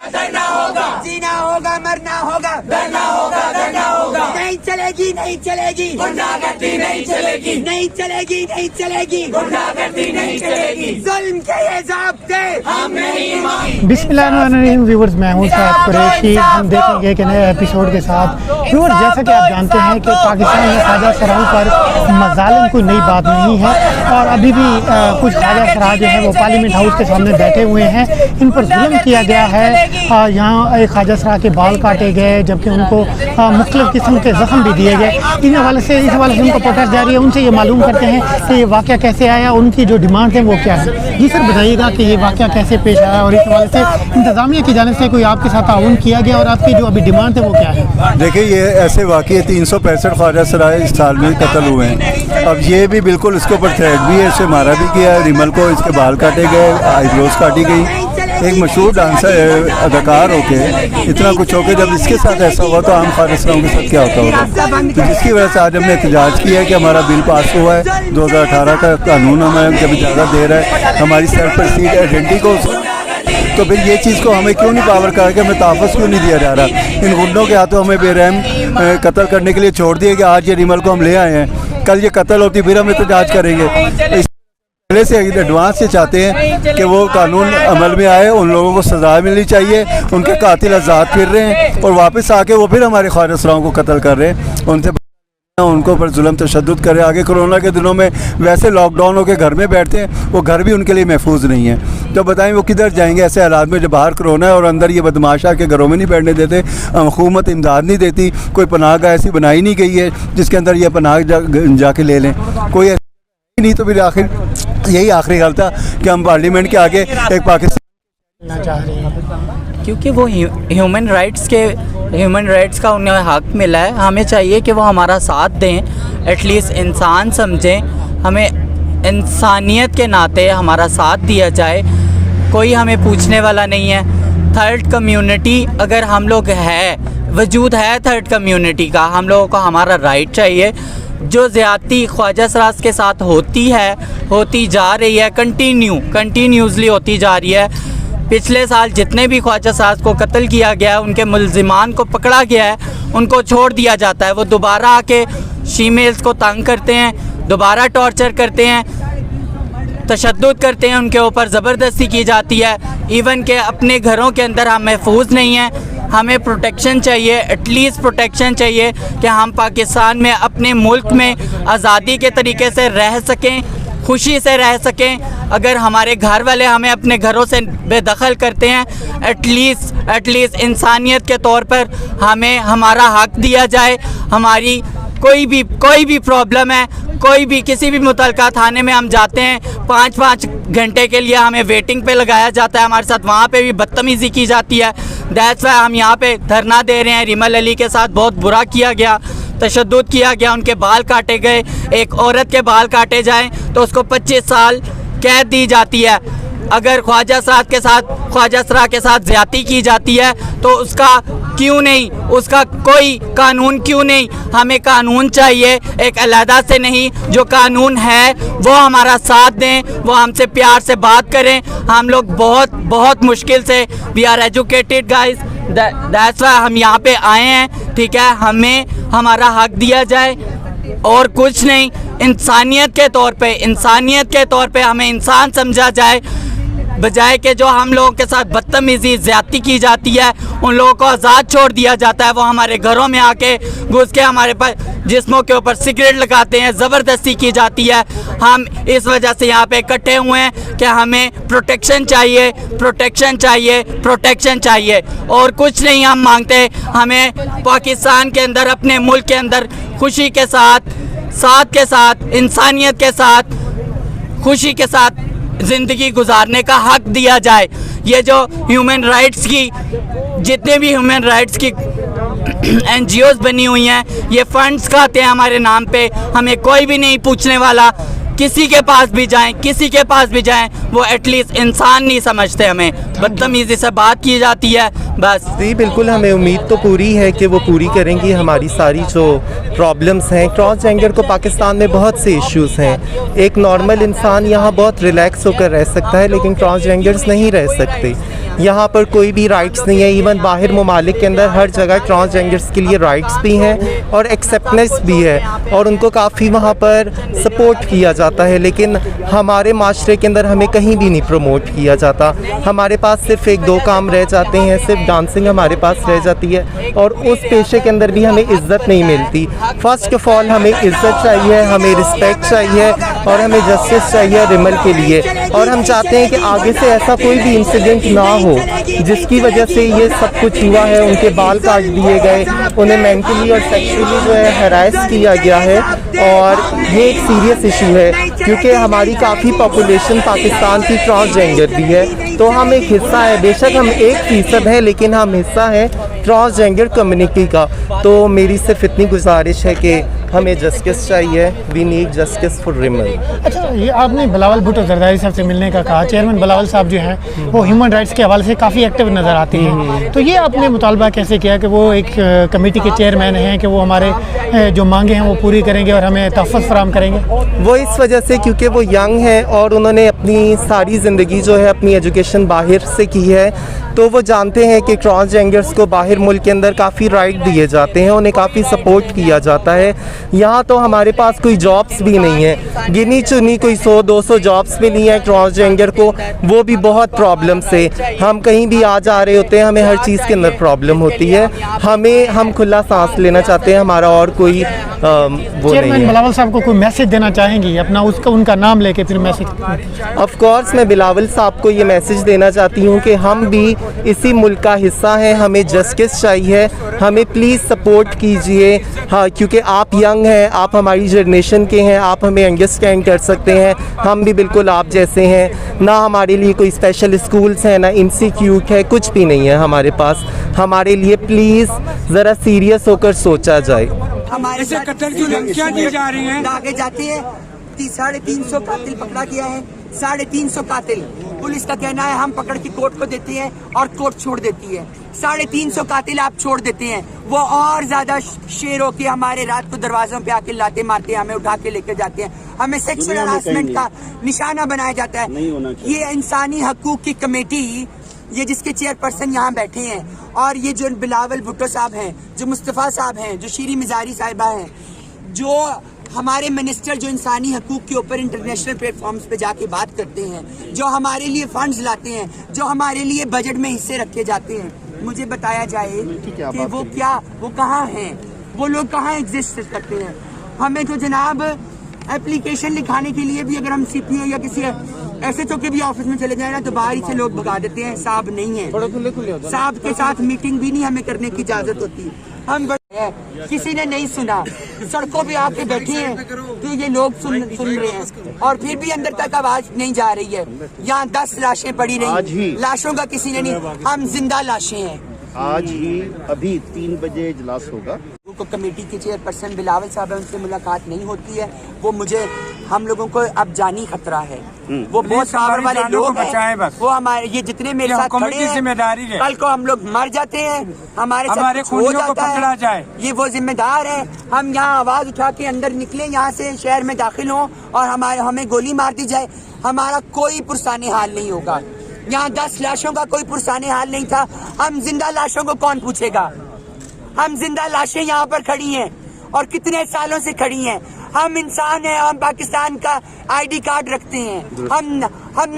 डरना होगा, जीना होगा, मरना होगा, डरना होगा, डरना होगा। नहीं चलेगी, नहीं चलेगी, गुंडागर्दी नहीं चलेगी, नहीं चलेगी, नहीं चलेगी, गुंडागर्दी नहीं चलेगी। जुल्म के ये ज़ाब्ते हम नहीं मानेंगे। बिस्मिल्लाहिर्रहमानिर्रहीम व्यूअर्स, मैं हूं सैयद कुरैशी। हम देखेंगे कि नए एपिसोड के साथ व्यूअर्स, जैसा कि आप जानते हैं कि पाकिस्तान में ख्वाजा सराओं पर मज़ालिम कोई नई बात नहीं है और अभी भी कुछ ख्वाजा सरा जो है वो पार्लियामेंट हाउस के सामने बैठे हुए हैं। इन पर जुल्म किया गया है। यहाँ एक ख्वाजा सरा के बाल काटे गए, जबकि उनको मुख्तलिफ़ किस्म के ज़ख्म भी दिए गए। इस हवाले से उनका प्रोटेस्ट जारी है। उनसे ये मालूम करते हैं कि ये वाक़या कैसे आया, उनकी जो डिमांड है वो क्या है। जी सर, बताइएगा कि ये वाक़या कैसे पेश आया और इस हवाले से इंतज़ामिया की जानिब से कोई आपके साथ ताउन किया गया और आपकी जो अभी डिमांड है वो क्या है। देखिए, ये ऐसे वाक़े 365 ख्वाजा सराय इस साल में कत्ल हुए हैं। अब ये भी बिल्कुल इसके ऊपर थ्रेट भी है, इसे मारा भी किया है। रिमल को इसके बाल काटे गए, आईब्रोज काटी गई। एक मशहूर डांसर अदाकार होके इतना कुछ होके जब इसके साथ ऐसा हुआ तो आम ख्वाजा सराओं के साथ क्या होता होगा। तो जिसकी वजह से आज हमने एहतजाज किया है कि हमारा बिल पास हुआ है। 2018 का कानून हमें जब इजाज़त दे रहा है हमारी सर पर सीट आइडेंटिटी को, तो फिर ये चीज़ को हमें क्यों नहीं पावर करा के हमें तहफ़्फ़ुज़ क्यों नहीं दिया जा रहा। इन गुंडों के हाथों हमें बेरहम कत्ल करने के लिए छोड़ दिए कि आज ये रिमल को हम ले आए हैं, कल ये कत्ल होती फिर हम एहतजाज करेंगे। पहले से एडवांस से चाहते हैं कि वो कानून अमल में आए, उन लोगों को सज़ा मिलनी चाहिए। उनके कातिल आज़ाद फिर रहे हैं और वापस आके वो फिर हमारे ख्वाजा सराओं को कत्ल कर रहे हैं। उनसे उनको पर जुल्म तशद्दुद करे। आगे कोरोना के दिनों में वैसे लॉकडाउन होकर घर में बैठते हैं, वो घर भी उनके लिए महफूज नहीं है। तो बताएं वो किधर जाएंगे ऐसे हालात में जब बाहर कोरोना है और अंदर ये बदमाश आके घरों में नहीं बैठने देते। हुकूमत इमदाद नहीं देती, कोई पनाहगाह ऐसी बनाई नहीं गई है जिसके अंदर ये पनाह जाके ले लें, कोई ऐसी नहीं। तो फिर आखिर यही आखिरी हाल था कि हम पार्लियामेंट के आगे एक पाकिस्तान चाह रहे हैं क्योंकि वो ह्यूमन राइट्स का उन्हें हक मिला है। हमें चाहिए कि वो हमारा साथ दें, एटलीस्ट इंसान समझें, हमें इंसानियत के नाते हमारा साथ दिया जाए। कोई हमें पूछने वाला नहीं है। थर्ड कम्युनिटी अगर हम लोग है, वजूद है थर्ड कम्युनिटी का, हम लोगों को हमारा राइट चाहिए। जो ज़्यादती ख्वाजा सराज के साथ होती जा रही है, कंटिन्यूसली होती जा रही है। पिछले साल जितने भी ख्वाजा सराज को कत्ल किया गया है, उनके मुल्ज़िमान को पकड़ा गया है, उनको छोड़ दिया जाता है। वो दोबारा आके फीमेल्स को तंग करते हैं, दोबारा टॉर्चर करते हैं, तशद्दुद करते हैं, उनके ऊपर ज़बरदस्ती की जाती है। इवन के अपने घरों के अंदर हम महफूज नहीं हैं। हमें प्रोटेक्शन चाहिए, एटलीस्ट प्रोटेक्शन चाहिए कि हम पाकिस्तान में अपने मुल्क में आज़ादी के तरीके से रह सकें, खुशी से रह सकें। अगर हमारे घर वाले हमें अपने घरों से बेदखल करते हैं, एटलीस्ट इंसानियत के तौर पर हमें हमारा हक दिया जाए। हमारी कोई भी प्रॉब्लम है, कोई भी किसी भी मुतलका थाने में हम जाते हैं, 5-5 घंटे के लिए हमें वेटिंग पे लगाया जाता है। हमारे साथ वहाँ पे भी बदतमीज़ी की जाती है। दैट्स वाई हम यहाँ पे धरना दे रहे हैं। रिमल अली के साथ बहुत बुरा किया गया, तशद्दुद किया गया, उनके बाल काटे गए। एक औरत के बाल काटे जाएं तो उसको 25 साल कैद दी जाती है। अगर ख्वाजा सरा के साथ ज़्यादती की जाती है तो उसका क्यों नहीं, उसका कोई कानून क्यों नहीं। हमें कानून चाहिए, एक अलहदा से नहीं। जो कानून है वो हमारा साथ दें, वो हमसे प्यार से बात करें। हम लोग बहुत मुश्किल से, we are educated guys, that's why हम यहाँ पे आए हैं। ठीक है, हमें हमारा हक दिया जाए और कुछ नहीं। इंसानियत के तौर पे हमें इंसान समझा जाए, बजाय कि जो हम लोगों के साथ बदतमीज़ी ज़्यादती की जाती है, उन लोगों को आज़ाद छोड़ दिया जाता है। वो हमारे घरों में आके घुस के हमारे जिस्मों के ऊपर सिगरेट लगाते हैं, ज़बरदस्ती की जाती है। हम इस वजह से यहाँ पे इकट्ठे हुए हैं कि हमें प्रोटेक्शन चाहिए और कुछ नहीं हम मांगते। हमें पाकिस्तान के अंदर, अपने मुल्क के अंदर खुशी के साथ इंसानियत के साथ, खुशी के साथ ज़िंदगी गुजारने का हक दिया जाए। ये जो जितने भी ह्यूमन राइट्स की NGOs बनी हुई हैं, ये फंड्स खाते हैं हमारे नाम पे। हमें कोई भी नहीं पूछने वाला। किसी के पास भी जाएं वो एटलीस्ट इंसान नहीं समझते। हमें बदतमीज़ी से बात की जाती है बस। जी बिल्कुल, हमें उम्मीद तो पूरी है कि वो पूरी करेंगी हमारी सारी जो प्रॉब्लम्स हैं। ट्रांसजेंडर को पाकिस्तान में बहुत से इश्यूज़ हैं। एक नॉर्मल इंसान यहाँ बहुत रिलैक्स होकर रह सकता है, लेकिन ट्रांसजेंडर्स नहीं रह सकते। यहाँ पर कोई भी राइट्स नहीं है। इवन बाहर ममालिक के अंदर हर जगह ट्रांसजेंडर्स के लिए राइट्स भी हैं और एक्सेप्टेंस भी है और उनको काफ़ी वहाँ पर सपोर्ट किया जाता है, लेकिन हमारे माशरे के अंदर हमें कहीं भी नहीं प्रमोट किया जाता। हमारे पास सिर्फ एक दो काम रह जाते हैं, सिर्फ डांसिंग हमारे पास रह जाती है और उस पेशे के अंदर भी हमें इज़्ज़त नहीं मिलती। फ़र्स्ट ऑफ ऑल हमें इज़्ज़त चाहिए, हमें रिस्पेक्ट चाहिए और हमें जस्टिस चाहिए रिमल के लिए। और हम चाहते हैं कि आगे से ऐसा कोई भी इंसिडेंट ना हो जिसकी वजह से ये सब कुछ हुआ है। उनके बाल काट दिए गए, उन्हें मेंटली और सेक्सुअली जो है हैरेस किया गया है और ये एक सीरियस इशू है क्योंकि हमारी काफ़ी पॉपुलेशन पाकिस्तान की ट्रांसजेंडर भी है। तो हम एक हिस्सा है, बेशक हम 1% है लेकिन हम हिस्सा है ट्रांसजेंडर कम्युनिटी का। तो मेरी सिर्फ इतनी गुजारिश है कि हमें जस्टिस चाहिए, we need justice for Rimal. अच्छा, ये आपने बिलावल भुट्टो जरदारी साहब से मिलने का कहा। चेयरमैन बिलावल साहब जो हैं वो ह्यूमन राइट्स के हवाले से काफ़ी एक्टिव नज़र आती हैं, तो ये आपने मुतालबा कैसे किया कि वो एक कमेटी के चेयरमैन हैं कि वो हमारे जो मांगे हैं वो पूरी करेंगे और हमें तहफ़्फ़ुज़ फराहम करेंगे? वो इस वजह से क्योंकि वो यंग हैं और उन्होंने अपनी सारी ज़िंदगी जो है अपनी एजुकेशन बाहर से की है, तो वो जानते हैं कि ट्रांसजेंडर्स को बाहर मुल्क के अंदर काफ़ी राइट दिए जाते हैं, उन्हें काफ़ी सपोर्ट किया जाता है। यहाँ तो हमारे पास कोई जॉब्स भी नहीं है, गिनी चुनी कोई 100-200 जॉब्स भी नहीं है ट्रांसजेंडर को, वो भी बहुत प्रॉब्लम से। हम कहीं भी आ जा रहे होते हैं, हमें हर चीज़ के अंदर प्रॉब्लम होती है। हम खुला सांस लेना चाहते हैं, हमारा और कोई वो नहीं है। बिलावल साहब को कोई मैसेज देना चाहेंगी अपना, उनका नाम लेके फिर मैसेज? ऑफ कोर्स मैं बिलावल साहब को ये मैसेज देना चाहती हूँ कि हम भी इसी मुल्क का हिस्सा हैं, हमें जस्टिस चाहिए, हमें प्लीज़ सपोर्ट कीजिए। हाँ, क्योंकि आप यंग हैं, आप हमारी जनरेशन के हैं, आप हमें अंडरस्टैंड कर सकते हैं। हम भी बिल्कुल आप जैसे हैं, ना हमारे लिए कोई स्पेशल स्कूल्स हैं, ना इंस्टीट्यूट है, कुछ भी नहीं है हमारे पास। हमारे लिए प्लीज़ ज़रा सीरियस होकर सोचा जाए। हमारे ऐसे कत्ल की धमकियां दी जा रही हैं। आगे जाते हैं 350 कातिल पकड़ा गया है, 350 कातिल। पुलिस का कहना है हम पकड़ के कोर्ट को देते हैं और कोर्ट छोड़ देती है। 350 कातिल आप छोड़ देते हैं, वो और ज्यादा शेर होके हमारे रात को दरवाजों पे आके लाते मारते हैं, हमें उठा के लेकर जाते हैं, हमें सेक्सुअल हरासमेंट का निशाना बनाया जाता है। ये इंसानी हकूक की कमेटी, ये जिसके चेयरपर्सन यहाँ बैठे हैं, और ये जो बिलावल भुट्टो साहब हैं, जो मुस्तफ़ा साहब हैं, जो शीरी मिजारी साहिबा हैं, जो हमारे मिनिस्टर जो इंसानी हकूक के ऊपर इंटरनेशनल प्लेटफॉर्म्स पे जाके बात करते हैं, जो हमारे लिए फंड्स लाते हैं, जो हमारे लिए बजट में हिस्से रखे जाते हैं, मुझे बताया जाए कि वो कहाँ हैं, वो लोग कहाँ एग्जिस्ट करते हैं। हमें तो जनाब एप्लीकेशन लिखाने के लिए भी अगर हम CPO या किसी ऐसे तो के भी ऑफिस में चले जाए ना, तो बाहर से लोग भगा देते हैं, साहब नहीं है, साहब के साथ मीटिंग भी नहीं हमें करने की इजाजत होती। हम किसी ने नहीं सुना, सड़कों पे आके बैठे हैं तो ये लोग सुन रहे हैं और फिर भी अंदर तक आवाज नहीं जा रही है। यहाँ 10 लाशें पड़ी रही, लाशों का किसी ने नहीं, हम जिंदा लाशें हैं। आज ही अभी 3 बजे इजलास होगा। को कमेटी के चेयरपर्सन बिलावल साहब है, उनसे मुलाकात नहीं होती है। वो हम लोगों को अब जानी खतरा है। वो बहुत पावर वाले लोग हैं, वो हमारे ये जितने मेरे साथ खड़े हैं, जिम्मेदारी है, कल को हम लोग मर जाते हैं, हमारे साथ हो जाता है, ये वो जिम्मेदार है। हम यहाँ आवाज उठा के अंदर निकले, यहाँ से शहर में दाखिल हों और हमें गोली मार दी जाए, हमारा कोई पुरसाने हाल नहीं होगा। यहाँ 10 लाशों का कोई पुरसाने हाल नहीं था, हम जिंदा लाशों को कौन पूछेगा। हम जिंदा लाशें यहाँ पर खड़ी हैं और कितने सालों से खड़ी हैं। हम इंसान हैं, हम पाकिस्तान का ID कार्ड रखते हैं, हम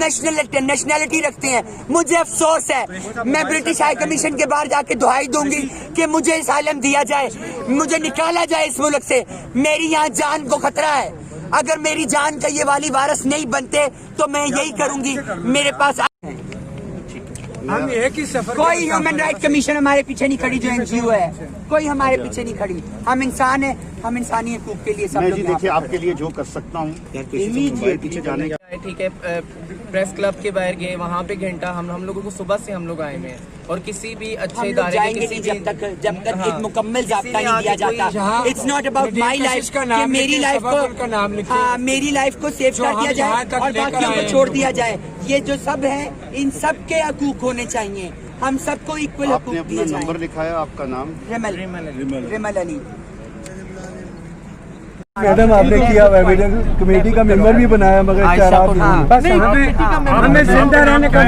नेशनैलिटी रखते हैं। मुझे अफसोस है, मैं ब्रिटिश हाई कमीशन के बाहर जाके दुहाई दूंगी कि मुझे इसालम दिया जाए, मुझे निकाला जाए इस मुल्क से। मेरी यहाँ जान को खतरा है, अगर मेरी जान का ये वाली वारिस नहीं बनते तो मैं यही करूंगी। मेरे पास हम एक ही सफर, कोई ह्यूमन राइट कमीशन हमारे पीछे नहीं खड़ी, जो NGO है कोई हमारे पीछे नहीं खड़ी। हम इंसान हैं, हम इंसानी हकूक के लिए सब लोग देखिए आपके लिए जो कर सकता हूँ पीछे जाने का। ठीक है, प्रेस क्लब के बाहर गए, वहाँ पे घंटा हम लोगों को सुबह से हम लोग आए हैं और किसी भी अच्छे इदारे के किसी जब तक एक मुकम्मल ज़ाब्ता नहीं दिया जाता। It's not about my life कि मेरी लाइफ को मेरी लाइफ को सेफ कर दिया जाए और बाकियों को छोड़ दिया जाए। ये जो सब है, इन सब के हकूक होने चाहिए, हम सबको इक्वल हकूक दिए जाए। नंबर लिखाया, आपका नाम? रिमल अली। मैडम आपने किया एविडेंस कमेटी का मेंबर भी बनाया, मगर बस हमें जिंदा रहने का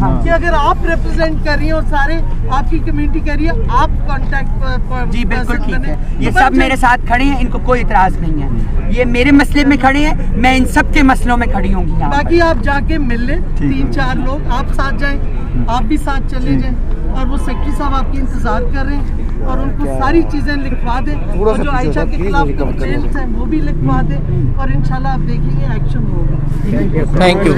कि अगर आप रिप्रेजेंट कर रही हैं और सारे आपकी कम्युनिटी कर रही है, आप कांटेक्ट जी बिल्कुल ठीक है। ये सब मेरे साथ खड़े हैं, इनको कोई इतराज नहीं है। ये मेरे मसले में खड़े हैं, मैं इन सब के मसलों में खड़ी होंगी। बाकी आप जाके मिल लें, 3-4 लोग आप साथ जाएं, आप भी साथ चले जाएं, और वो सेक्रेटरी साहब आपकी इंतजार कर रहे हैं, और उनको सारी चीज़ें लिखवा दें, और जो आयशा के खिलाफ कंप्लेंट्स हैं वो भी लिखवा दें, और इंशाल्लाह आप देखेंगे एक्शन होगा। Thank you.